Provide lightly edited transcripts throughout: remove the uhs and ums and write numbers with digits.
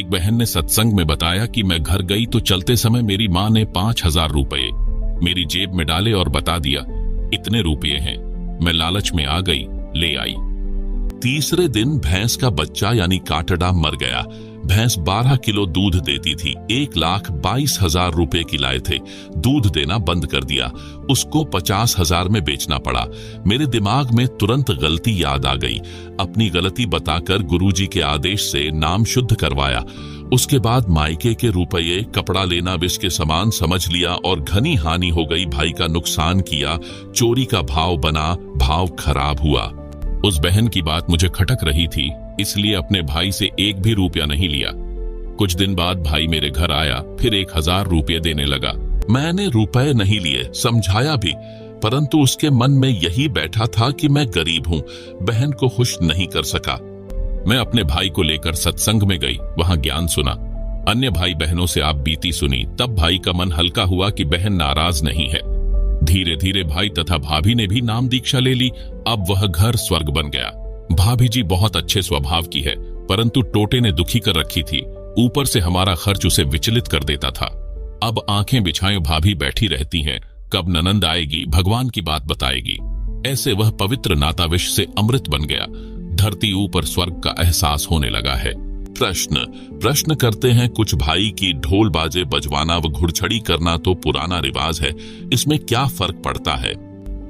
एक बहन ने सत्संग में बताया कि मैं घर गई तो चलते समय मेरी माँ ने 5,000 रुपए मेरी जेब में डाले और बता दिया, इतने रुपये हैं। मैं लालच में आ गई, ले आई। तीसरे दिन भैंस का बच्चा यानी काटड़ा मर गया। भैंस 12 किलो दूध देती थी। 1,22,000 रुपए की लाए थे। दूध देना बंद कर दिया। उसको 50,000 में बेचना पड़ा। मेरे दिमाग में तुरंत गलती याद आ गई। अपनी गलती बताकर गुरुजी के आदेश से नाम शुद्ध करवाया। उसके बाद मायके के रुपये, कपड़ा लेना विष के समान समझ लिया और घनी हानि हो गई। भाई का नुकसान किया, चोरी का भाव बना, भाव खराब हुआ। उस बहन की बात मुझे खटक रही थी, इसलिए अपने भाई से एक भी रुपया नहीं लिया। कुछ दिन बाद भाई मेरे घर आया, फिर 1,000 रुपये देने लगा। मैंने रुपए नहीं लिए, समझाया भी, परंतु उसके मन में यही बैठा था कि मैं गरीब हूं। बहन को खुश नहीं कर सका। मैं अपने भाई को लेकर सत्संग में गई, वहां ज्ञान सुना। अन्य भाई बहनों से आप बीती सुनी। तब भाई का मन हल्का हुआ कि बहन नाराज नहीं है। धीरे धीरे भाई तथा भाभी ने भी नाम दीक्षा ले ली। अब वह घर स्वर्ग बन गया। भाभी जी बहुत अच्छे स्वभाव की है, परंतु टोटे ने दुखी कर रखी थी। ऊपर से हमारा खर्च उसे विचलित कर देता था। अब आंखें बिछाए भाभी बैठी रहती हैं, कब ननंद आएगी, भगवान की बात बताएगी। ऐसे वह पवित्र नाता विष से अमृत बन गया। धरती ऊपर स्वर्ग का एहसास होने लगा है। प्रश्न करते हैं कुछ भाई की ढोल बाजे बजवाना व घुड़छड़ी करना तो पुराना रिवाज है, इसमें क्या फर्क पड़ता है?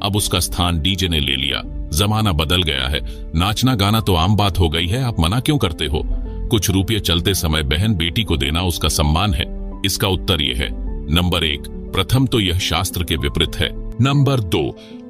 अब उसका स्थान डीजे ने ले लिया। जमाना बदल गया है, नाचना गाना तो आम बात हो गई है, आप मना क्यों करते हो? कुछ रुपये चलते समय बहन बेटी को देना उसका सम्मान है। इसका उत्तर यह है, नंबर 1, प्रथम तो यह शास्त्र के विपरीत है। नंबर 2,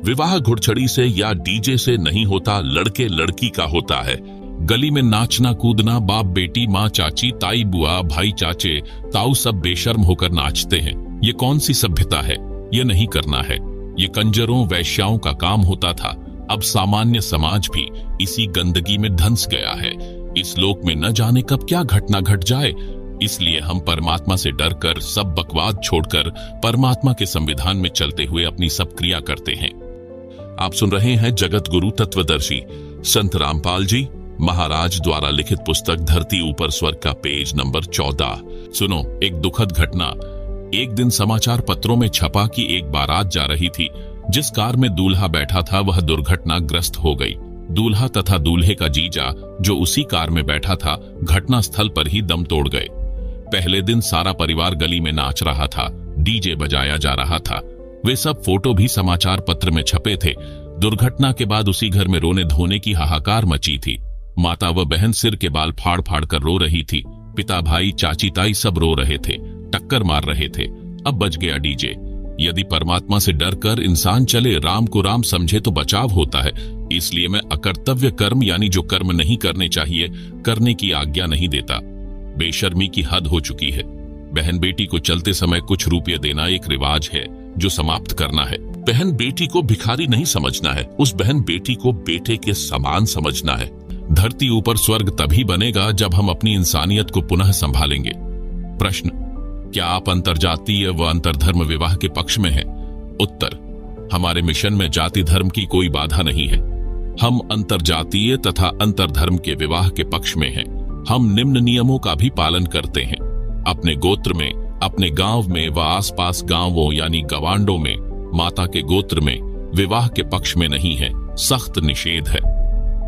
विवाह घुड़छड़ी से या डीजे से नहीं होता, लड़के लड़की का होता है। गली में नाचना कूदना, बाप बेटी, माँ चाची, ताई बुआ, भाई चाचे, ताऊ सब बेशर्म होकर नाचते हैं। ये कौन सी सभ्यता है? ये नहीं करना है। ये कंजरों वैश्याओं का काम होता था। अब सामान्य समाज भी इसी गंदगी में धंस गया है। इस लोक में न जाने कब क्या घटना घट जाए। इसलिए हम परमात्मा से डरकर, सब बकवाद छोड़कर परमात्मा के संविधान में चलते हुए अपनी सब क्रिया करते हैं। आप सुन रहे हैं जगत गुरु तत्वदर्शी संत रामपाल जी महाराज द्वारा लिखित पुस्तक धरती ऊपर स्वर्ग का पेज नंबर 14। सुनो एक दुखद घटना। एक दिन समाचार पत्रों में छपा कि एक बारात जा रही थी। जिस कार में दूल्हा बैठा था वह दुर्घटनाग्रस्त हो गई। दूल्हा तथा दूल्हे का जीजा जो उसी कार में बैठा था, घटना स्थल पर ही दम तोड़ गए। पहले दिन सारा परिवार गली में नाच रहा था, डीजे बजाया जा रहा था। वे सब फोटो भी समाचार पत्र में छपे थे। दुर्घटना के बाद उसी घर में रोने धोने की हाहाकार मची थी। माता व बहन सिर के बाल फाड़ फाड़ कर रो रही थी। पिता भाई चाची ताई सब रो रहे थे, टक्कर मार रहे थे। अब बच गया डीजे। यदि परमात्मा से डर कर इंसान चले, राम को राम समझे तो बचाव होता है। इसलिए मैं अकर्तव्य कर्म यानी जो कर्म नहीं करने चाहिए, करने की आज्ञा नहीं देता। बेशर्मी की हद हो चुकी है। बहन बेटी को चलते समय कुछ रुपये देना एक रिवाज है जो समाप्त करना है। बहन बेटी को भिखारी नहीं समझना है, उस बहन बेटी को बेटे के समान समझना है। धरती ऊपर स्वर्ग तभी बनेगा जब हम अपनी इंसानियत को पुनः संभालेंगे। प्रश्न, क्या आप अंतरजातीय व अंतरधर्म विवाह के पक्ष में हैं? उत्तर, हमारे मिशन में जाति धर्म की कोई बाधा नहीं है। हम अंतरजातीय तथा अंतरधर्म के विवाह के पक्ष में हैं। हम निम्न नियमों का भी पालन करते हैं। अपने गोत्र में, अपने गांव में व आसपास गांवों यानी गवांडों में, माता के गोत्र में विवाह के पक्ष में नहीं है। सख्त निषेध है।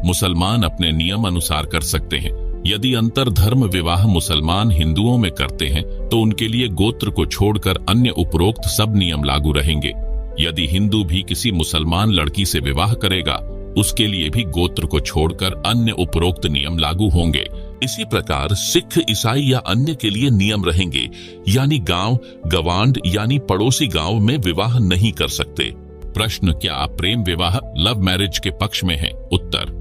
मुसलमान अपने नियम अनुसार कर सकते हैं। यदि अंतरधर्म विवाह मुसलमान हिंदुओं में करते हैं तो उनके लिए गोत्र को छोड़कर अन्य उपरोक्त सब नियम लागू रहेंगे। यदि हिंदू भी किसी मुसलमान लड़की से विवाह करेगा, उसके लिए भी गोत्र को छोड़कर अन्य उपरोक्त नियम लागू होंगे। इसी प्रकार सिख, ईसाई या अन्य के लिए नियम रहेंगे, यानी गांव, गवांड यानी पड़ोसी गांव में विवाह नहीं कर सकते। प्रश्न, क्या आप प्रेम विवाह, लव मैरिज के पक्ष में हैं? उत्तर,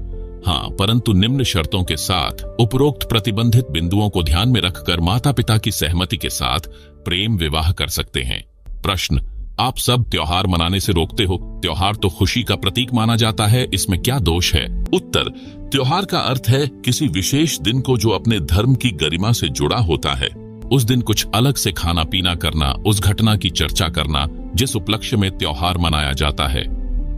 हाँ, परंतु निम्न शर्तों के साथ। उपरोक्त प्रतिबंधित बिंदुओं को ध्यान में रखकर माता पिता की सहमति के साथ प्रेम विवाह कर सकते हैं। प्रश्न, आप सब त्योहार मनाने से रोकते हो। त्योहार तो खुशी का प्रतीक माना जाता है, इसमें क्या दोष है? उत्तर, त्योहार का अर्थ है किसी विशेष दिन को जो अपने धर्म की गरिमा से जुड़ा होता है। उस दिन कुछ अलग से खाना पीना करना, उस घटना की चर्चा करना जिस उपलक्ष्य में त्योहार मनाया जाता है।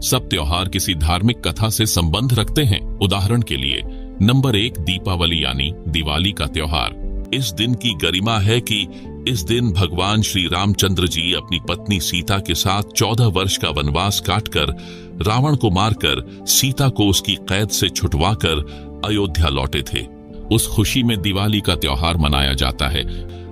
सब त्योहार किसी धार्मिक कथा से संबंध रखते हैं। उदाहरण के लिए, नंबर 1 दीपावली यानी दिवाली का त्योहार। इस दिन की गरिमा है कि इस दिन भगवान श्री रामचंद्र जी अपनी पत्नी सीता के साथ 14 वर्ष का वनवास काटकर रावण को मारकर सीता को उसकी कैद से छुटवाकर अयोध्या लौटे थे। उस खुशी में दिवाली का त्योहार मनाया जाता है।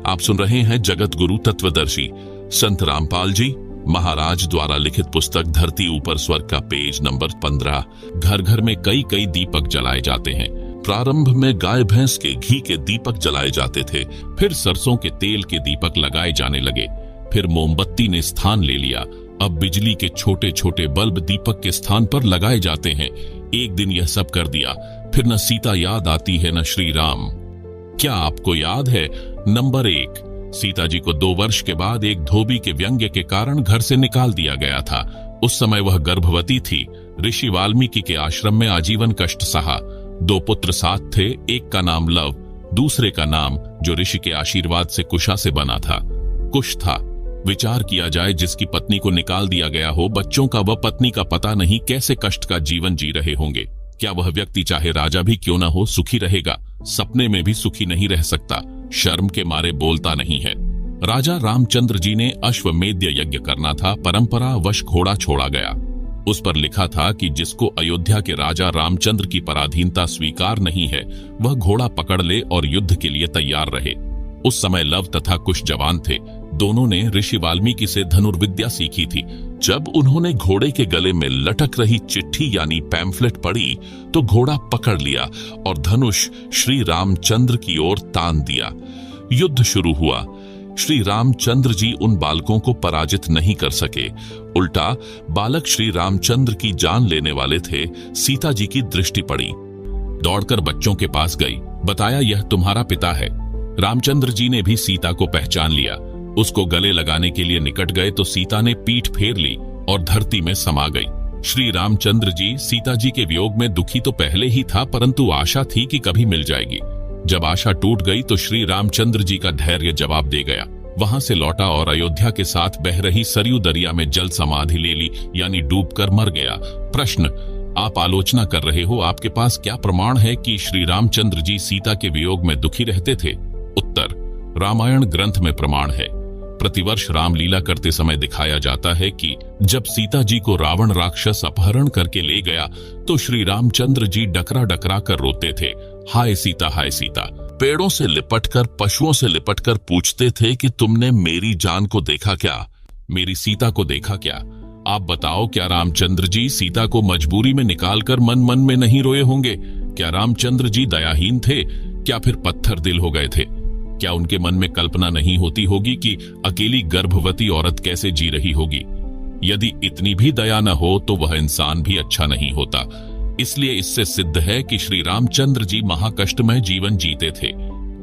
आप सुन रहे हैं जगत गुरु तत्वदर्शी संत रामपाल जी महाराज द्वारा लिखित पुस्तक धरती ऊपर स्वर्ग का पेज नंबर 15। घर घर में कई कई दीपक जलाए जाते हैं। प्रारंभ में गाय भैंस के घी के दीपक जलाए जाते थे, फिर सरसों के तेल के दीपक लगाए जाने लगे, फिर मोमबत्ती ने स्थान ले लिया। अब बिजली के छोटे छोटे बल्ब दीपक के स्थान पर लगाए जाते हैं। एक दिन यह सब कर दिया, फिर न सीता याद आती है न श्री राम। क्या आपको याद है? नंबर 1, सीता जी को 2 वर्ष के बाद एक धोबी के व्यंग्य के कारण घर से निकाल दिया गया था। उस समय वह गर्भवती थी। ऋषि वाल्मीकि के आश्रम में आजीवन कष्ट सहा। 2 पुत्र साथ थे, एक का नाम लव, दूसरे का नाम जो ऋषि के आशीर्वाद से कुशा से बना था, कुश था। विचार किया जाए, जिसकी पत्नी को निकाल दिया गया हो, बच्चों का व पत्नी का पता नहीं, कैसे कष्ट का जीवन जी रहे होंगे। क्या वह व्यक्ति चाहे राजा भी क्यों न हो सुखी रहेगा? सपने में भी सुखी नहीं रह सकता। शर्म के मारे बोलता नहीं है। राजा रामचंद्र जी ने अश्वमेध यज्ञ करना था। परंपरा वश घोड़ा छोड़ा गया। उस पर लिखा था कि जिसको अयोध्या के राजा रामचंद्र की पराधीनता स्वीकार नहीं है, वह घोड़ा पकड़ ले और युद्ध के लिए तैयार रहे। उस समय लव तथा कुश जवान थे। दोनों ने ऋषि वाल्मीकि से धनुर्विद्या सीखी थी। जब उन्होंने घोड़े के गले में लटक रही चिट्ठी यानी पैम्फलेट पढ़ी तो घोड़ा पकड़ लिया और धनुष श्री रामचंद्र की ओर तान दिया। युद्ध शुरू हुआ। श्री रामचंद्र जी उन बालकों को पराजित नहीं कर सके। उल्टा बालक श्री रामचंद्र की जान लेने वाले थे। सीता जी की दृष्टि पड़ी। दौड़कर बच्चों के पास गई, बताया यह तुम्हारा पिता है। रामचंद्र जी ने भी सीता को पहचान लिया। उसको गले लगाने के लिए निकट गए तो सीता ने पीठ फेर ली और धरती में समा गई। श्री रामचंद्र जी सीता जी के वियोग में दुखी तो पहले ही था, परंतु आशा थी कि कभी मिल जाएगी। जब आशा टूट गई तो श्री रामचंद्र जी का धैर्य जवाब दे गया। वहां से लौटा और अयोध्या के साथ बह रही सरयू दरिया में जल समाधि ले ली, यानी डूबकर मर गया। प्रश्न, आप आलोचना कर रहे हो, आपके पास क्या प्रमाण है कि श्री रामचंद्र जी सीता के वियोग में दुखी रहते थे? उत्तर, रामायण ग्रंथ में प्रमाण है। प्रतिवर्ष रामलीला करते समय दिखाया जाता है कि जब सीता जी को रावण राक्षस अपहरण करके ले गया तो श्री रामचंद्र जी डकरा डकरा कर रोते थे, हाय सीता हाय सीता। पेड़ों से लिपटकर, पशुओं से लिपटकर पूछते थे कि तुमने मेरी जान को देखा क्या, मेरी सीता को देखा क्या? आप बताओ, क्या रामचंद्र जी सीता को मजबूरी में निकालकर मन मन में नहीं रोए होंगे? क्या रामचंद्र जी दयाहीन थे? क्या फिर पत्थर दिल हो गए थे? क्या उनके मन में कल्पना नहीं होती होगी कि अकेली गर्भवती औरत कैसे जी रही होगी? यदि इतनी भी दया न हो तो वह इंसान भी अच्छा नहीं होता। इसलिए इससे सिद्ध है कि श्री रामचंद्र जी महाकष्टमय जीवन जीते थे।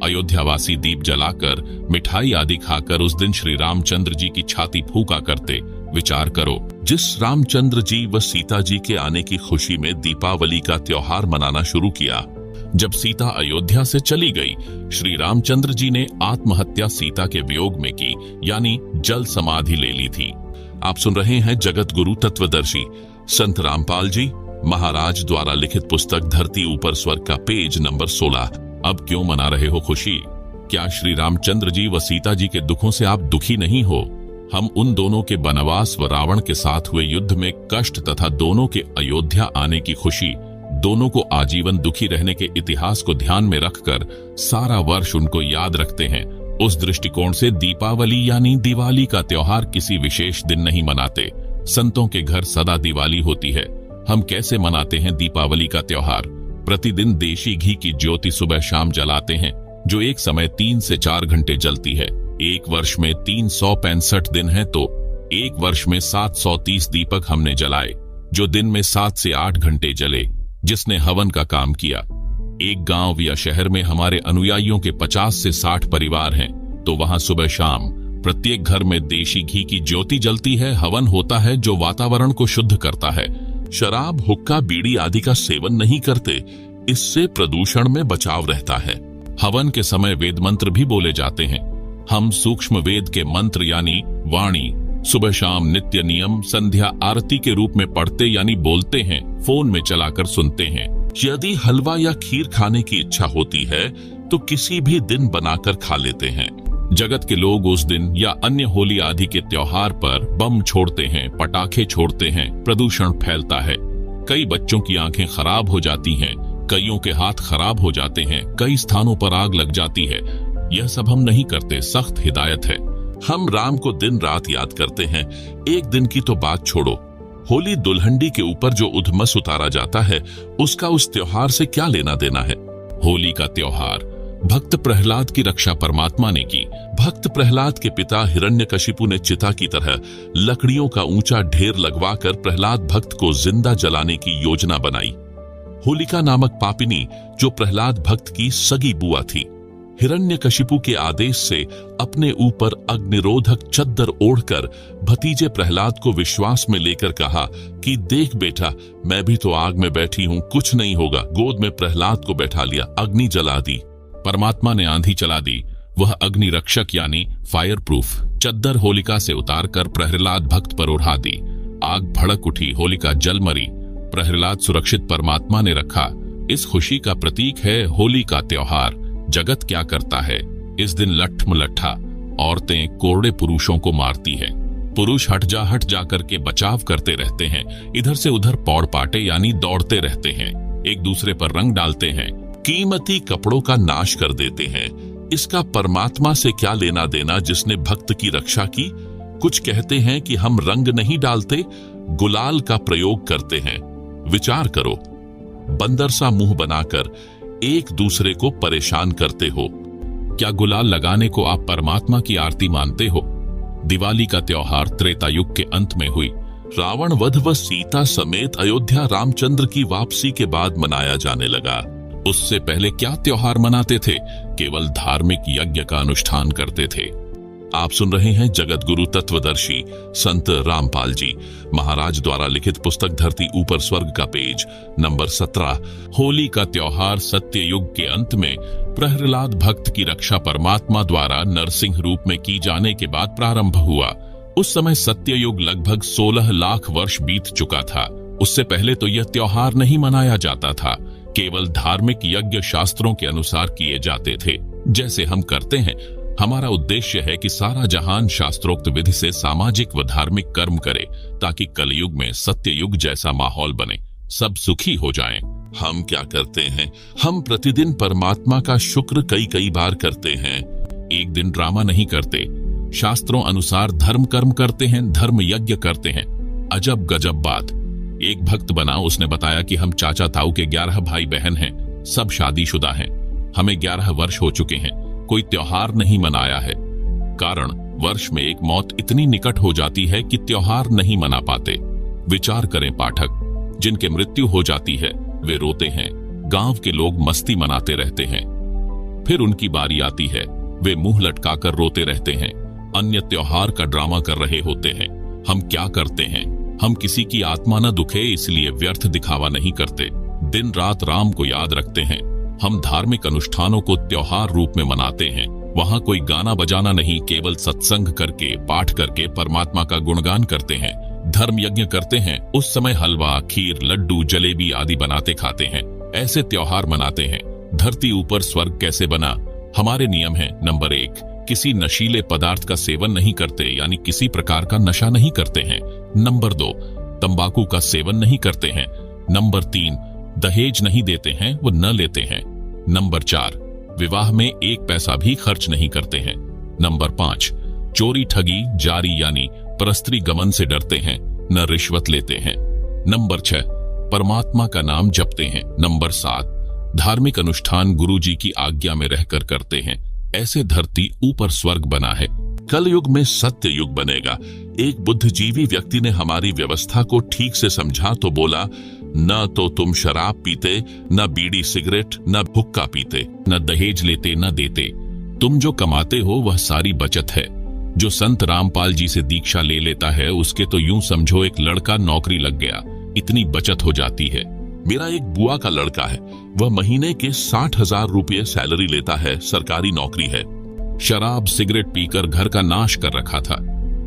अयोध्यावासी दीप जलाकर, मिठाई आदि खाकर उस दिन श्री रामचंद्र जी की छाती फूका करते। विचार करो, जिस रामचंद्र जी व सीता जी के आने की खुशी में दीपावली का त्योहार मनाना शुरू किया, जब सीता अयोध्या से चली गई, श्री रामचंद्र जी ने आत्महत्या सीता के वियोग में की, यानी जल समाधि ले ली थी। आप सुन रहे हैं जगत गुरु तत्वदर्शी संत रामपाल जी महाराज द्वारा लिखित पुस्तक धरती ऊपर स्वर्ग का पेज नंबर 16। अब क्यों मना रहे हो खुशी? क्या श्री रामचंद्र जी व सीता जी के दुखों से आप दुखी नहीं हो? हम उन दोनों के वनवास व रावण के साथ हुए युद्ध में कष्ट तथा दोनों के अयोध्या आने की खुशी, दोनों को आजीवन दुखी रहने के इतिहास को ध्यान में रखकर सारा वर्ष उनको याद रखते हैं। उस दृष्टिकोण से दीपावली यानी दिवाली का त्योहार किसी विशेष दिन नहीं मनाते। संतों के घर सदा दिवाली होती है। हम कैसे मनाते हैं दीपावली का त्योहार? प्रतिदिन देशी घी की ज्योति सुबह शाम जलाते हैं, जो एक समय 3 से 4 घंटे जलती है। एक वर्ष में 365 दिन है तो एक वर्ष में 730 दीपक हमने जलाए, जो दिन में 7 से 8 घंटे जले, जिसने हवन का काम किया। एक गांव या शहर में हमारे अनुयायियों के 50 से 60 परिवार हैं, तो वहां सुबह शाम प्रत्येक घर में देशी घी की ज्योति जलती है, हवन होता है जो वातावरण को शुद्ध करता है। शराब, हुक्का, बीड़ी आदि का सेवन नहीं करते, इससे प्रदूषण में बचाव रहता है। हवन के समय वेद मंत्र भी बोले जाते हैं। हम सूक्ष्म वेद के मंत्र यानी वाणी सुबह शाम नित्य नियम संध्या आरती के रूप में पढ़ते यानी बोलते हैं, फोन में चलाकर सुनते हैं। यदि हलवा या खीर खाने की इच्छा होती है तो किसी भी दिन बनाकर खा लेते हैं। जगत के लोग उस दिन या अन्य होली आदि के त्योहार पर बम छोड़ते हैं, पटाखे छोड़ते हैं, प्रदूषण फैलता है। कई बच्चों की आंखें खराब हो जाती हैं, कईयों के हाथ खराब हो जाते हैं, कई स्थानों पर आग लग जाती है। यह सब हम नहीं करते, सख्त हिदायत है। हम राम को दिन रात याद करते हैं। एक दिन की तो बात छोड़ो, होली दुल्हंडी के ऊपर जो उधमस उतारा जाता है उसका उस त्योहार से क्या लेना देना है। होली का त्योहार भक्त प्रहलाद की रक्षा परमात्मा ने की। भक्त प्रहलाद के पिता हिरण्यकशिपु ने चिता की तरह लकड़ियों का ऊंचा ढेर लगवाकर प्रहलाद भक्त को जिंदा जलाने की योजना बनाई। होलिका नामक पापिनी जो प्रहलाद भक्त की सगी बुआ थी, हिरण्यकशिपु के आदेश से अपने ऊपर अग्निरोधक चद्दर ओढ़कर भतीजे प्रहलाद को विश्वास में लेकर कहा कि देख बेटा, मैं भी तो आग में बैठी हूं, कुछ नहीं होगा। गोद में प्रहलाद को बैठा लिया, अग्नि जला दी। परमात्मा ने आंधी चला दी। वह अग्नि रक्षक यानी फायर प्रूफ चद्दर होलिका से उतारकर प्रहलाद भक्त पर उड़ा दी। आग भड़क उठी, होलिका जल मरी। प्रहलाद सुरक्षित परमात्मा ने रखा। इस खुशी का प्रतीक है होली का त्योहार। जगत क्या करता है इस दिन? लट्ठमलट्ठा औरतें कोरड़े पुरुषों को मारती हैं। पुरुष हट जा करके बचाव करते रहते हैं, इधर से उधर पौड़ पाटे यानी दौड़ते रहते हैं, एक दूसरे पर रंग डालते हैं, कीमती कपड़ों का नाश कर देते हैं। इसका परमात्मा से क्या लेना देना जिसने भक्त की रक्षा की? कुछ कहते हैं कि हम रंग नहीं डालते, गुलाल का प्रयोग करते हैं। विचार करो, बंदर सा मुंह बनाकर एक दूसरे को परेशान करते हो। क्या गुलाल लगाने को आप परमात्मा की आरती मानते हो? दिवाली का त्योहार त्रेता युग के अंत में हुई। रावण वध व सीता समेत अयोध्या रामचंद्र की वापसी के बाद मनाया जाने लगा। उससे पहले क्या त्योहार मनाते थे? केवल धार्मिक यज्ञ का अनुष्ठान करते थे। आप सुन रहे हैं जगत गुरु तत्वदर्शी संत रामपाल जी महाराज द्वारा लिखित पुस्तक धरती ऊपर स्वर्ग का पेज नंबर 17। होली का त्योहार सत्य युग के अंत में प्रहलाद भक्त की रक्षा परमात्मा द्वारा नरसिंह रूप में की जाने के बाद प्रारंभ हुआ। उस समय सत्य युग लगभग 16 लाख वर्ष बीत चुका था। उससे पहले तो यह त्योहार नहीं मनाया जाता था, केवल धार्मिक यज्ञ शास्त्रों के अनुसार किए जाते थे, जैसे हम करते हैं। हमारा उद्देश्य है कि सारा जहान शास्त्रोक्त विधि से सामाजिक व धार्मिक कर्म करे, ताकि कलयुग में सत्य युग जैसा माहौल बने, सब सुखी हो जाएं। हम क्या करते हैं? हम प्रतिदिन परमात्मा का शुक्र कई बार करते हैं। एक दिन ड्रामा नहीं करते, शास्त्रों अनुसार धर्म कर्म करते हैं, धर्म यज्ञ करते हैं। अजब गजब बात। एक भक्त बना, उसने बताया कि हम चाचा ताऊ के 11 भाई बहन हैं, सब शादीशुदा हैं, हमें 11 वर्ष हो चुके हैं, कोई त्योहार नहीं मनाया है। कारण वर्ष में एक मौत इतनी निकट हो जाती है कि त्योहार नहीं मना पाते। विचार करें पाठक, जिनके मृत्यु हो जाती है वे रोते हैं, गांव के लोग मस्ती मनाते रहते हैं। फिर उनकी बारी आती है, वे मुंह लटकाकर रोते रहते हैं, अन्य त्योहार का ड्रामा कर रहे होते हैं। हम क्या करते हैं? हम किसी की आत्मा न दुखे इसलिए व्यर्थ दिखावा नहीं करते, दिन रात राम को याद रखते हैं। हम धार्मिक अनुष्ठानों को त्योहार रूप में मनाते हैं। वहां कोई गाना बजाना नहीं, केवल सत्संग करके पाठ करके परमात्मा का गुणगान करते हैं। धर्म यज्ञ करते हैं, उस समय हलवा, खीर, लड्डू, जलेबी आदि बनाते खाते हैं। ऐसे त्योहार मनाते हैं। धरती ऊपर स्वर्ग कैसे बना? हमारे नियम है, नंबर 1, किसी नशीले पदार्थ का सेवन नहीं करते, यानी किसी प्रकार का नशा नहीं करते हैं। नंबर 2, तंबाकू का सेवन नहीं करते हैं। नंबर 3, दहेज नहीं देते हैं, वो न लेते हैं। नंबर 4, विवाह में 1 पैसा भी खर्च नहीं करते हैं। नंबर 5, चोरी ठगी जारी यानी परस्त्री गमन से डरते हैं, न रिश्वत लेते हैं। नंबर 6, परमात्मा का नाम जपते हैं। नंबर 7, धार्मिक अनुष्ठान गुरुजी की आज्ञा में रहकर करते हैं। ऐसे धरती ऊपर स्वर्ग बना है। कल युग में सत्य युग बनेगा। एक बुद्धिजीवी व्यक्ति ने हमारी व्यवस्था को ठीक से समझा तो बोला, न तो तुम शराब पीते, न बीड़ी सिगरेट, न हुक्का पीते, न दहेज लेते न देते। तुम जो कमाते हो वह सारी बचत है। जो संत रामपाल जी से दीक्षा ले लेता है उसके तो यूं समझो एक लड़का नौकरी लग गया, इतनी बचत हो जाती है। मेरा एक बुआ का लड़का है, वह महीने के 60,000 रुपये सैलरी लेता है, सरकारी नौकरी है। शराब सिगरेट पीकर घर का नाश कर रखा था।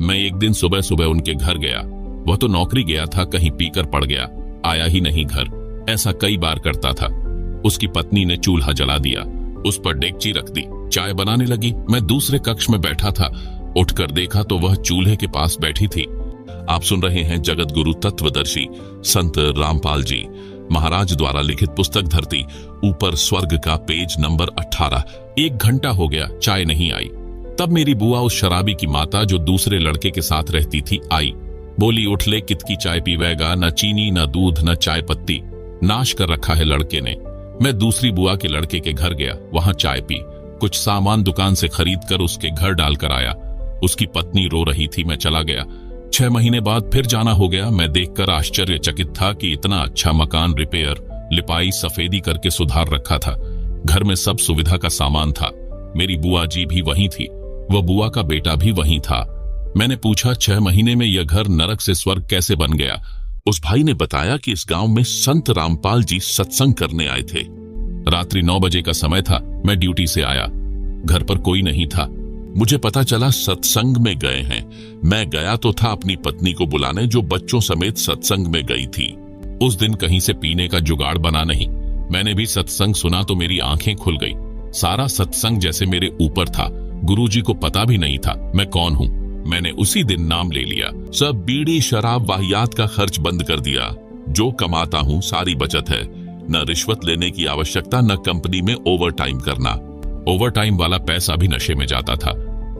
मैं एक दिन सुबह सुबह उनके घर गया, वह तो नौकरी गया था, कहीं पीकर पड़ गया, आया ही नहीं घर। ऐसा कई बार करता था। उसकी पत्नी ने चूल्हा जला दिया, उस पर डेगची रख दी, चाय बनाने लगी। मैं दूसरे कक्ष में बैठा था, उठकर देखा तो वह चूल्हे के पास बैठी थी। आप सुन रहे हैं जगत गुरु तत्वदर्शी संत रामपाल जी महाराज द्वारा लिखित पुस्तक धरती ऊपर स्वर्ग का, पेज नंबर 18। 1 घंटा हो गया, चाय नहीं आई। तब मेरी बुआ, उस शराबी की माता जो दूसरे लड़के के साथ रहती थी, आई। बोली, उठ ले, कितकी चाय पीवेगा, न चीनी न दूध न चाय पत्ती, नाश कर रखा है लड़के ने। मैं दूसरी बुआ के लड़के के घर गया, वहां चाय पी, कुछ सामान दुकान से खरीद कर उसके घर डालकर आया। उसकी पत्नी रो रही थी, मैं चला गया। 6 महीने बाद फिर जाना हो गया। मैं देखकर आश्चर्यचकित था कि इतना अच्छा मकान रिपेयर, लिपाई, सफेदी करके सुधार रखा था। घर में सब सुविधा का सामान था। मेरी बुआ जी भी वहीं थी, वह बुआ का बेटा भी वहीं था। मैंने पूछा, 6 महीने में यह घर नरक से स्वर्ग कैसे बन गया? उस भाई ने बताया कि इस गांव में संत रामपाल जी सत्संग करने आए थे। रात्रि 9 बजे का समय था। मैं ड्यूटी से आया, घर पर कोई नहीं था। मुझे पता चला सत्संग में गए हैं। मैं गया तो था अपनी पत्नी को बुलाने, जो बच्चों समेत सत्संग में गई थी। उस दिन कहीं से पीने का जुगाड़ बना नहीं। मैंने भी सत्संग सुना तो मेरी आंखें खुल गई। सारा सत्संग जैसे मेरे ऊपर था। गुरुजी को पता भी नहीं था मैं कौन हूँ। मैंने उसी दिन नाम ले लिया। सब बीड़ी शराब वाहियात का खर्च बंद कर दिया। जो कमाता हूँ सारी बचत है। न रिश्वत लेने की आवश्यकता, न कंपनी में ओवर टाइम करना। ओवर टाइम वाला पैसा भी नशे में जाता था।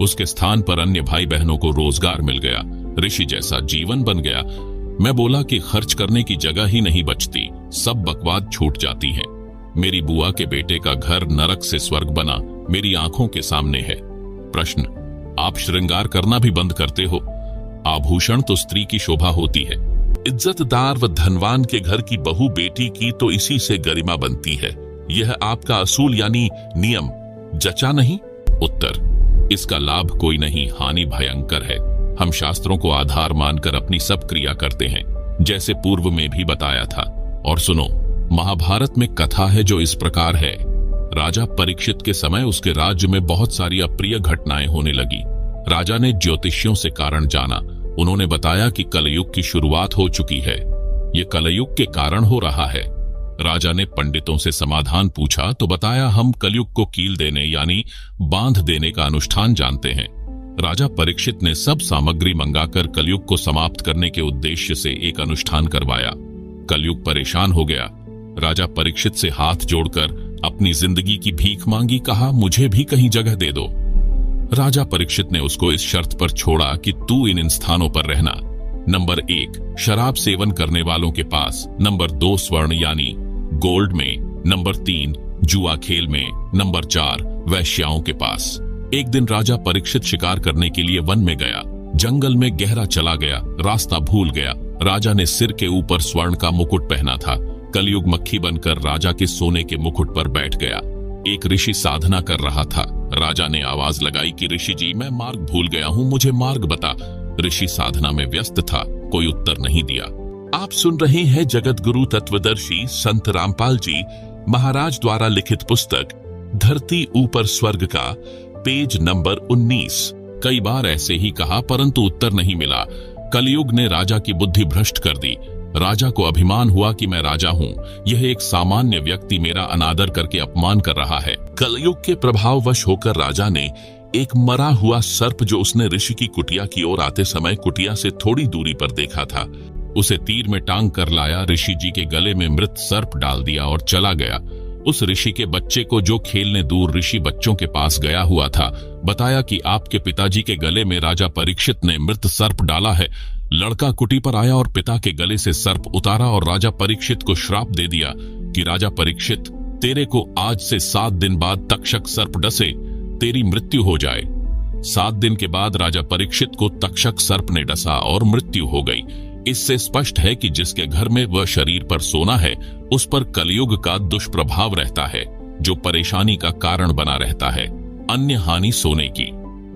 उसके स्थान पर अन्य भाई बहनों को रोजगार मिल गया। ऋषि जैसा जीवन बन गया। मैं बोला कि खर्च करने की जगह ही नहीं बचती, सब बकवाद छूट जाती है। मेरी बुआ के बेटे का घर नरक से स्वर्ग बना, मेरी आंखों के सामने है। प्रश्न, आप श्रृंगार करना भी बंद करते हो? आभूषण तो स्त्री की शोभा होती है। इज्जतदार व धनवान के घर की बहू बेटी की तो इसी से गरिमा बनती है। यह आपका असूल यानी नियम जचा नहीं? उत्तर, इसका लाभ कोई नहीं, हानि भयंकर है। हम शास्त्रों को आधार मानकर अपनी सब क्रिया करते हैं, जैसे पूर्व में भी बताया था। और सुनो, महाभारत में कथा है जो इस प्रकार है। राजा परीक्षित के समय उसके राज्य में बहुत सारी अप्रिय घटनाएं होने लगी। राजा ने ज्योतिषियों से कारण जाना। उन्होंने बताया कि कलयुग की शुरुआत हो चुकी है। ये कलयुग के कारण हो रहा है। राजा ने पंडितों से समाधान पूछा तो बताया, हम कलयुग को कील देने यानी बांध देने का अनुष्ठान जानते हैं। राजा परीक्षित ने सब सामग्री मंगाकर कलयुग को समाप्त करने के उद्देश्य से एक अनुष्ठान करवाया। कलयुग परेशान हो गया। राजा परीक्षित से हाथ जोड़कर अपनी जिंदगी की भीख मांगी, कहा, मुझे भी कहीं जगह दे दो। राजा परीक्षित ने उसको इस शर्त पर छोड़ा कि तू इन स्थानों पर रहना। नंबर 1, शराब सेवन करने वालों के पास। नंबर 2, स्वर्ण यानी गोल्ड में। नंबर 3, जुआ खेल में। नंबर 4, वैश्याओं के पास। एक दिन राजा परीक्षित शिकार करने के लिए वन में गया। जंगल में गहरा चला गया, रास्ता भूल गया। राजा ने सिर के ऊपर स्वर्ण का मुकुट पहना था। कलयुग मक्खी बनकर राजा के सोने के मुकुट पर बैठ गया। एक ऋषि साधना कर रहा था। राजा ने आवाज लगाई कि ऋषि जी, मैं मार्ग भूल गया हूँ, मुझे मार्ग बता। ऋषि साधना में व्यस्त था, कोई उत्तर नहीं दिया। आप सुन रहे हैं जगत गुरु तत्वदर्शी संत रामपाल जी महाराज द्वारा लिखित पुस्तक धरती ऊपर स्वर्ग का, पेज नंबर 19। कई बार ऐसे ही कहा परंतु उत्तर नहीं मिला। कलयुग ने राजा की बुद्धि भ्रष्ट कर दी। राजा को अभिमान हुआ कि मैं राजा हूँ, यह एक सामान्य व्यक्ति मेरा अनादर करके अपमान कर रहा है। कलयुग के प्रभाववश होकर राजा ने एक मरा हुआ सर्प जो उसने ऋषि की कुटिया की ओर आते समय कुटिया से थोड़ी दूरी पर देखा था, उसे तीर में टांग कर लाया, ऋषि जी के गले में मृत सर्प डाल दिया और चला गया। उस ऋषि के बच्चे को, जो खेलने दूर ऋषि बच्चों के पास गया हुआ था, बताया कि आपके पिताजी के गले में राजा परीक्षित ने मृत सर्प डाला है। लड़का कुटी पर आया और पिता के गले से सर्प उतारा और राजा परीक्षित को श्राप दे दिया कि राजा परीक्षित, तेरे को आज से 7 दिन बाद तक्षक सर्प डसे, तेरी मृत्यु हो जाए। 7 दिन के बाद राजा परीक्षित को तक्षक सर्प ने डसा और मृत्यु हो गई। इससे स्पष्ट है कि जिसके घर में वह शरीर पर सोना है, उस पर कलयुग का दुष्प्रभाव रहता है, जो परेशानी का कारण बना रहता है। अन्य हानि सोने की।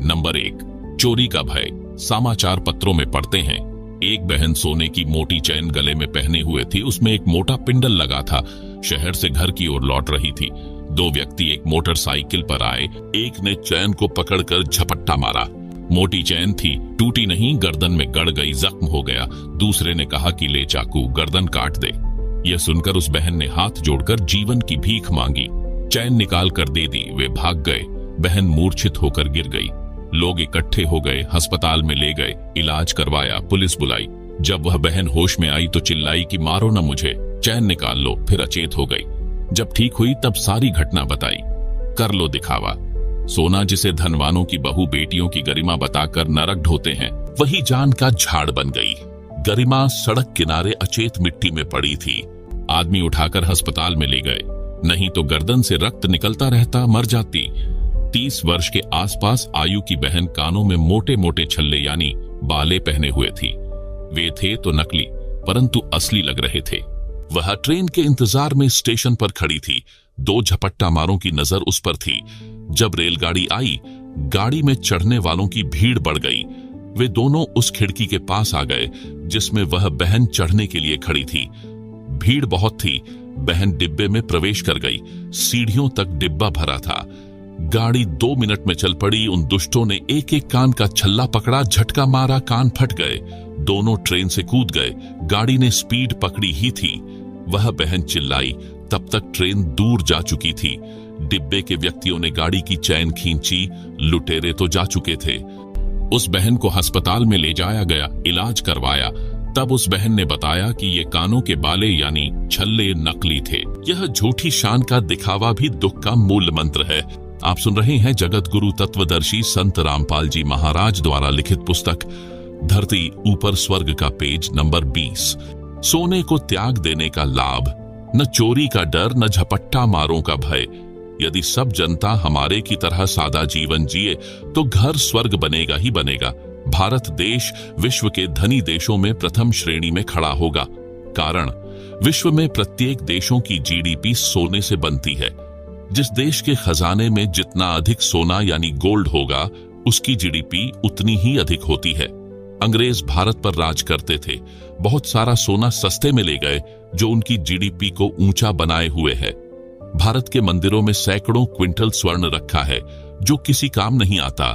नंबर 1, चोरी का भय। समाचार पत्रों में पढ़ते हैं, एक बहन सोने की मोटी चैन गले में पहने हुए थी, उसमें एक मोटा पिंडल लगा था। शहर से घर की ओर लौट रही थी। 2 व्यक्ति एक मोटरसाइकिल पर आए। एक ने चैन को पकड़कर झपट्टा मारा। मोटी चैन थी, टूटी नहीं, गर्दन में गड़ गई, जख्म हो गया। दूसरे ने कहा कि ले चाकू, गर्दन काट दे। यह सुनकर उस बहन ने हाथ जोड़कर जीवन की भीख मांगी। चैन निकाल कर दे दी। वे भाग गए। बहन मूर्छित होकर गिर गई। लोग इकट्ठे हो गए, अस्पताल में ले गए, इलाज करवाया, पुलिस बुलाई। जब वह बहन होश में आई तो चिल्लाई कि मारो न मुझे, चैन निकाल लो। फिर अचेत हो गई। जब ठीक हुई तब सारी घटना बताई। कर लो दिखावा। सोना जिसे धनवानों की बहू बेटियों की गरिमा बताकर नरक ढोते हैं, वही जान का झाड़ बन गई। गरिमा सड़क किनारे अचेत मिट्टी में पड़ी थी। आदमी उठाकर अस्पताल में ले गए, नहीं तो गर्दन से रक्त निकलता रहता, मर जाती। 30 वर्ष के आसपास आयु की बहन कानों में मोटे मोटे छल्ले यानी बाले पहने हुए थी। वे थे तो नकली परंतु असली लग रहे थे। वह ट्रेन के इंतजार में स्टेशन पर खड़ी थी। 2 झपट्टा मारों की नजर उस पर थी। जब रेलगाड़ी आई, गाड़ी में चढ़ने वालों की भीड़ बढ़ गई। वे दोनों उस खिड़की के पास आ गए जिसमें वह बहन चढ़ने के लिए खड़ी थी। भीड़ बहुत थी। बहन डिब्बे में प्रवेश कर गई। सीढ़ियों तक डिब्बा भरा था। गाड़ी 2 मिनट में चल पड़ी। उन दुष्टों ने एक एक कान का छल्ला पकड़ा, झटका मारा, कान फट गए। दोनों ट्रेन से कूद गए। गाड़ी ने स्पीड पकड़ी ही थी। वह बहन चिल्लाई। तब तक ट्रेन दूर जा चुकी थी। डिब्बे के व्यक्तियों ने गाड़ी की चैन खींची। लुटेरे तो जा चुके थे। उस बहन को अस्पताल में ले जाया गया, इलाज करवाया। तब उस बहन ने बताया कि ये कानों के बाले यानी छल्ले नकली थे। यह झूठी शान का दिखावा भी दुख का मूल मंत्र है। आप सुन रहे हैं जगत गुरु तत्वदर्शी संत रामपाल जी महाराज द्वारा लिखित पुस्तक धरती ऊपर स्वर्ग का पेज नंबर 20। सोने को त्याग देने का लाभ, न चोरी का डर, न झपट्टा मारों का भय। यदि सब जनता हमारे की तरह सादा जीवन जिए तो घर स्वर्ग बनेगा ही बनेगा। भारत देश विश्व के धनी देशों में प्रथम श्रेणी में खड़ा होगा। कारण, विश्व में प्रत्येक देशों की जीडीपी सोने से बनती है। जिस देश के खजाने में जितना अधिक सोना यानी गोल्ड होगा, उसकी जीडीपी उतनी ही अधिक होती है। अंग्रेज भारत पर राज करते थे। बहुत सारा सोना सस्ते में ले गए जो उनकी जीडीपी को ऊंचा बनाए हुए है। भारत के मंदिरों में सैकड़ों क्विंटल स्वर्ण रखा है जो किसी काम नहीं आता।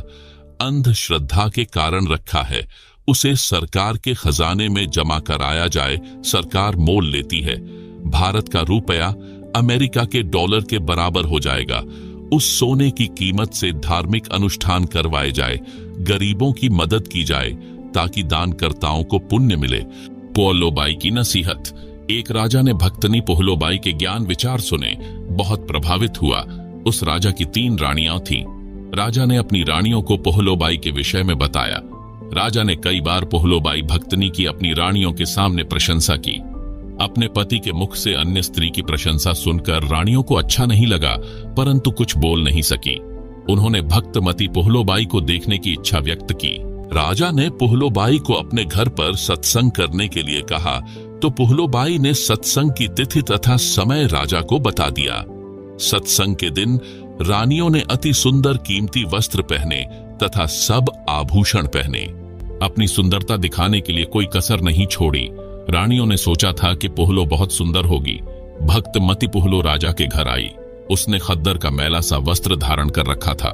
अंधश्रद्धा के कारण रखा है। उसे सरकार के खजाने में जमा कराया जाए, सरकार मोल लेती है। भारत का रुपया अमेरिका के डॉलर के बराबर हो जाएगा। उस सोने की कीमत से धार्मिक अनुष्ठान करवाए जाए, गरीबों की मदद की जाए ताकि दानकर्ताओं को पुण्य मिले। पोहलोबाई की नसीहत। एक राजा ने भक्तनी पोहलोबाई के ज्ञान विचार सुने, बहुत प्रभावित हुआ। उस राजा की 3 रानियां थीं। राजा ने अपनी रानियों को पोहलोबाई के विषय में बताया। राजा ने कई बार पोहलोबाई भक्तनी की अपनी रानियों के सामने प्रशंसा की। अपने पति के मुख से अन्य स्त्री की प्रशंसा सुनकर रानियों को अच्छा नहीं लगा, परंतु कुछ बोल नहीं सकी। उन्होंने भक्तमती पोहलोबाई को देखने की इच्छा व्यक्त की। राजा ने पोहलोबाई को अपने घर पर सत्संग करने के लिए कहा तो पोहलोबाई ने सत्संग की तिथि तथा समय राजा को बता दिया। सत्संग के दिन रानियों ने अति सुंदर कीमती वस्त्र पहने तथा सब आभूषण पहने। अपनी सुंदरता दिखाने के लिए कोई कसर नहीं छोड़ी। रानियों ने सोचा था कि पोहलो बहुत सुंदर होगी। भक्तमती पोहलो राजा के घर आई। उसने खद्दर का मैला सा वस्त्र धारण कर रखा था।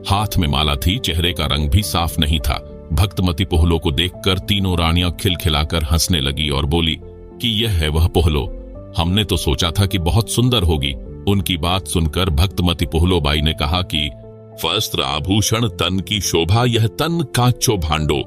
हाथ में माला थी, चेहरे का रंग भी साफ नहीं था। भक्तमती पोहलो को देखकर तीनों रानियां खिलखिलाकर हंसने लगी और बोली कि यह है वह पोहलो। हमने तो सोचा था कि बहुत सुंदर होगी। उनकी बात सुनकर भक्तमती पोहलोबाई ने कहा कि वस्त्र आभूषण तन की शोभा, यह तन कांचो भांडो।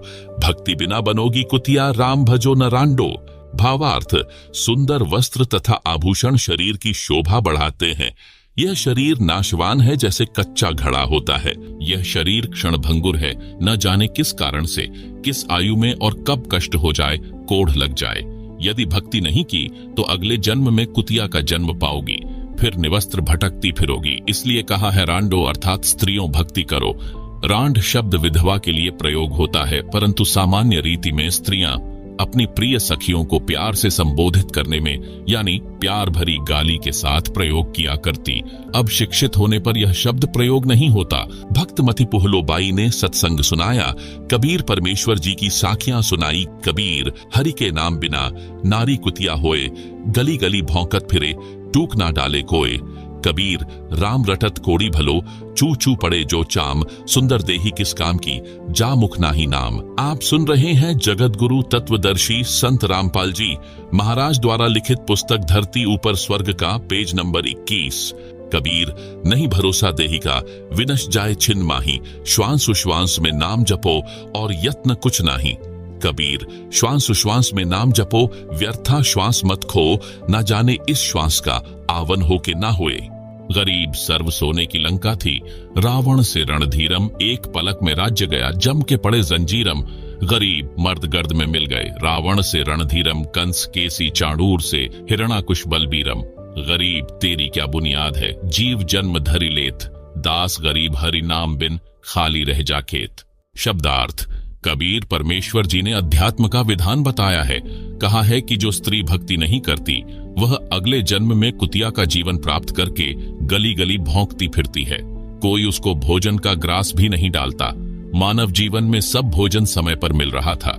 भक्ति बिना बनोगी कुतिया, राम भजो न रांडो। भावार्थ, सुंदर वस्त्र तथा आभूषण शरीर की शोभा बढ़ाते हैं। यह शरीर नाशवान है जैसे कच्चा घड़ा होता है। यह शरीर क्षणभंगुर है, न जाने किस कारण से, किस आयु में और कब कष्ट हो जाए, कोढ़ लग जाए। यदि भक्ति नहीं की तो अगले जन्म में कुतिया का जन्म पाओगी, फिर निवस्त्र भटकती फिरोगी। इसलिए कहा है रांडो अर्थात स्त्रियों भक्ति करो। रांड शब्द विधवा के लिए प्रयोग होता है, परंतु सामान्य रीति में स्त्रियां अपनी प्रिय सखियों को प्यार से संबोधित करने में यानी प्यार भरी गाली के साथ प्रयोग किया करती। अब शिक्षित होने पर यह शब्द प्रयोग नहीं होता। भक्तमती पोहलोबाई ने सत्संग सुनाया। कबीर परमेश्वर जी की साखियां सुनाई। कबीर, हरि के नाम बिना नारी कुतिया होए, गली गली भौंकत फिरे, टूक ना डाले कोय। कबीर, राम रटत कोड़ी भलो, चू चू पड़े जो चाम, सुंदर देही किस काम की, जा मुख नाही नाम। आप सुन रहे हैं जगत गुरु तत्वदर्शी संत रामपाल जी महाराज द्वारा लिखित पुस्तक धरती ऊपर स्वर्ग का पेज नंबर 21। कबीर नहीं भरोसा देही का, विनश जाए छिन माही, श्वास उश्वास में नाम जपो और यत्न कुछ नाही। कबीर श्वास उश्वास में नाम जपो, व्यर्था श्वास मत खो, ना जाने इस श्वास का आवन हो के ना होए। गरीब सर्व सोने की लंका थी, रावण से रणधीरम, एक पलक में राज्य गया, जम के पड़े जंजीरम। गरीब मर्द गर्द में मिल गए, रावण से रणधीरम, कंस केसी चाणूर से हिरणाकुश बलबीरम। गरीब तेरी क्या बुनियाद है, जीव जन्म धरि लेत, दास गरीब हरि नाम बिन खाली रह जा खेत। शब्दार्थ, कबीर परमेश्वर जी ने अध्यात्म का विधान बताया है। कहा है कि जो स्त्री भक्ति नहीं करती वह अगले जन्म में कुतिया का जीवन प्राप्त करके गली गली भौंकती फिरती है। कोई उसको भोजन का ग्रास भी नहीं डालता। मानव जीवन में सब भोजन समय पर मिल रहा था।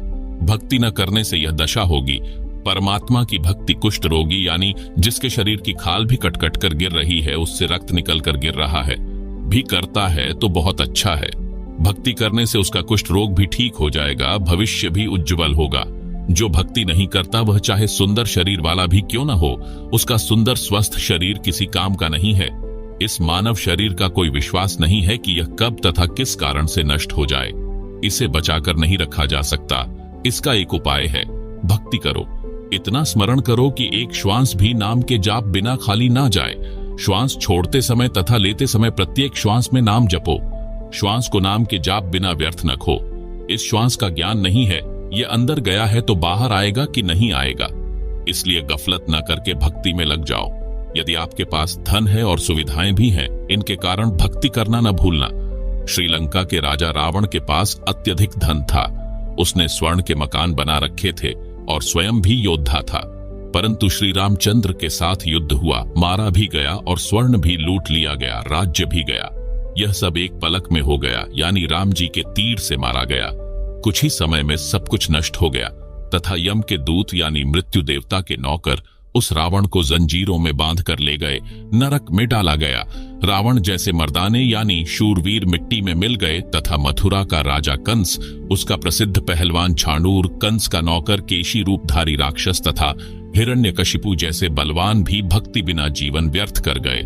भक्ति न करने से यह दशा होगी। परमात्मा की भक्ति कुष्ठ रोगी यानी जिसके शरीर की खाल भी कट कर गिर रही है, उससे रक्त निकल कर गिर रहा है, भी करता है तो बहुत अच्छा है। भक्ति करने से उसका कुष्ठ रोग भी ठीक हो जाएगा, भविष्य भी उज्जवल होगा। जो भक्ति नहीं करता वह चाहे सुंदर शरीर वाला भी क्यों न हो, उसका सुंदर स्वस्थ शरीर किसी काम का नहीं है। इस मानव शरीर का कोई विश्वास नहीं है कि यह कब तथा किस कारण से नष्ट हो जाए। इसे बचाकर नहीं रखा जा सकता। इसका एक उपाय है, भक्ति करो। इतना स्मरण करो कि एक श्वास भी नाम के जाप बिना खाली ना जाए। श्वास छोड़ते समय तथा लेते समय प्रत्येक श्वास में नाम जपो। श्वास को नाम के जाप बिना व्यर्थ न खो। इस श्वास का ज्ञान नहीं है, ये अंदर गया है तो बाहर आएगा कि नहीं आएगा, इसलिए गफलत न करके भक्ति में लग जाओ। यदि आपके पास धन है और सुविधाएं भी हैं, इनके कारण भक्ति करना न भूलना। श्रीलंका के राजा रावण के पास अत्यधिक धन था। उसने स्वर्ण के मकान बना रखे थे और स्वयं भी योद्धा था। परंतु श्री रामचंद्र के साथ युद्ध हुआ, मारा भी गया और स्वर्ण भी लूट लिया गया, राज्य भी गया। यह सब एक पलक में हो गया, यानी राम जी के तीर से मारा गया। कुछ ही समय में सब कुछ नष्ट हो गया तथा यम के दूत यानी मृत्यु देवता के नौकर उस रावण को जंजीरों में बांध कर ले गए, नरक में डाला गया। रावण जैसे मर्दाने यानी शूरवीर मिट्टी में मिल गए तथा मथुरा का राजा कंस, उसका प्रसिद्ध पहलवान छाणूर, कंस का नौकर केशी रूपधारी राक्षस तथा हिरण्यकशिपु जैसे बलवान भी भक्ति बिना जीवन व्यर्थ कर गए।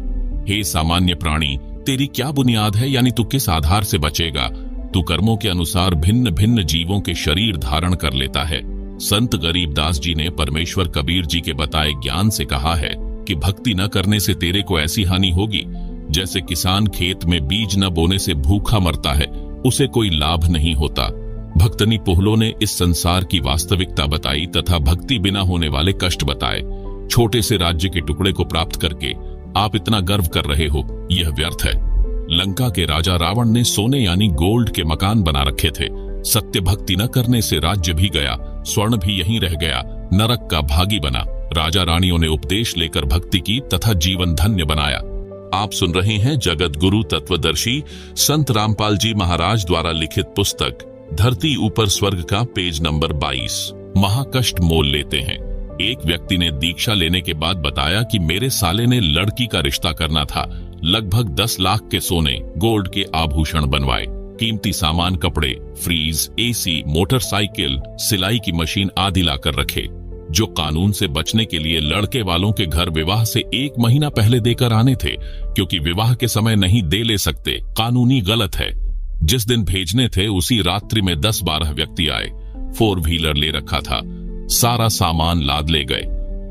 हे सामान्य प्राणी, तेरी क्या बुनियाद है, यानी तू किस आधार से बचेगा? तू कर्मों के अनुसार भिन्न भिन्न जीवों के शरीर धारण कर लेता है। संत गरीबदास जी ने परमेश्वर कबीर जी के बताए ज्ञान से कहा है कि भक्ति न करने से तेरे को ऐसी हानि होगी जैसे किसान खेत में बीज न बोने से भूखा मरता है, उसे कोई लाभ नहीं होता। भक्तनी पोहलो ने इस संसार की वास्तविकता बताई तथा भक्ति बिना होने वाले कष्ट बताए। छोटे से राज्य के टुकड़े को प्राप्त करके आप इतना गर्व कर रहे हो, यह व्यर्थ है। लंका के राजा रावण ने सोने यानी गोल्ड के मकान बना रखे थे। सत्य भक्ति न करने से राज्य भी गया, स्वर्ण भी यहीं रह गया, नरक का भागी बना। राजा रानियों ने उपदेश लेकर भक्ति की तथा जीवन धन्य बनाया। आप सुन रहे हैं जगत गुरु तत्वदर्शी संत रामपाल जी महाराज द्वारा लिखित पुस्तक धरती ऊपर स्वर्ग का पेज नंबर 22। महाकष्ट मोल लेते हैं। एक व्यक्ति ने दीक्षा लेने के बाद बताया कि मेरे साले ने लड़की का रिश्ता करना था। लगभग 10 लाख के सोने गोल्ड के आभूषण बनवाए, कीमती सामान, कपड़े, फ्रीज, एसी, मोटरसाइकिल, सिलाई की मशीन आदि लाकर रखे, जो कानून से बचने के लिए लड़के वालों के घर विवाह से 1 महीना पहले देकर आने थे, क्योंकि विवाह के समय नहीं दे ले सकते, कानूनी गलत है। जिस दिन भेजने थे उसी रात्रि में 10-12 व्यक्ति आए, 4 व्हीलर ले रखा था, सारा सामान लाद ले गए।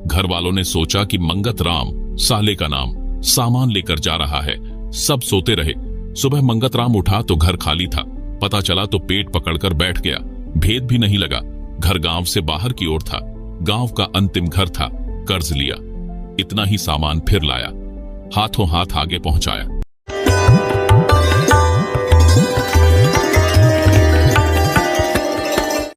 घर वालों ने सोचा कि मंगत राम, साले का नाम, सामान लेकर जा रहा है। सब सोते रहे। सुबह मंगत राम उठा तो घर खाली था। पता चला तो पेट पकड़कर बैठ गया। भेद भी नहीं लगा। घर गांव से बाहर की ओर था, गांव का अंतिम घर था। कर्ज लिया, इतना ही सामान फिर लाया, हाथों हाथ आगे पहुंचाया।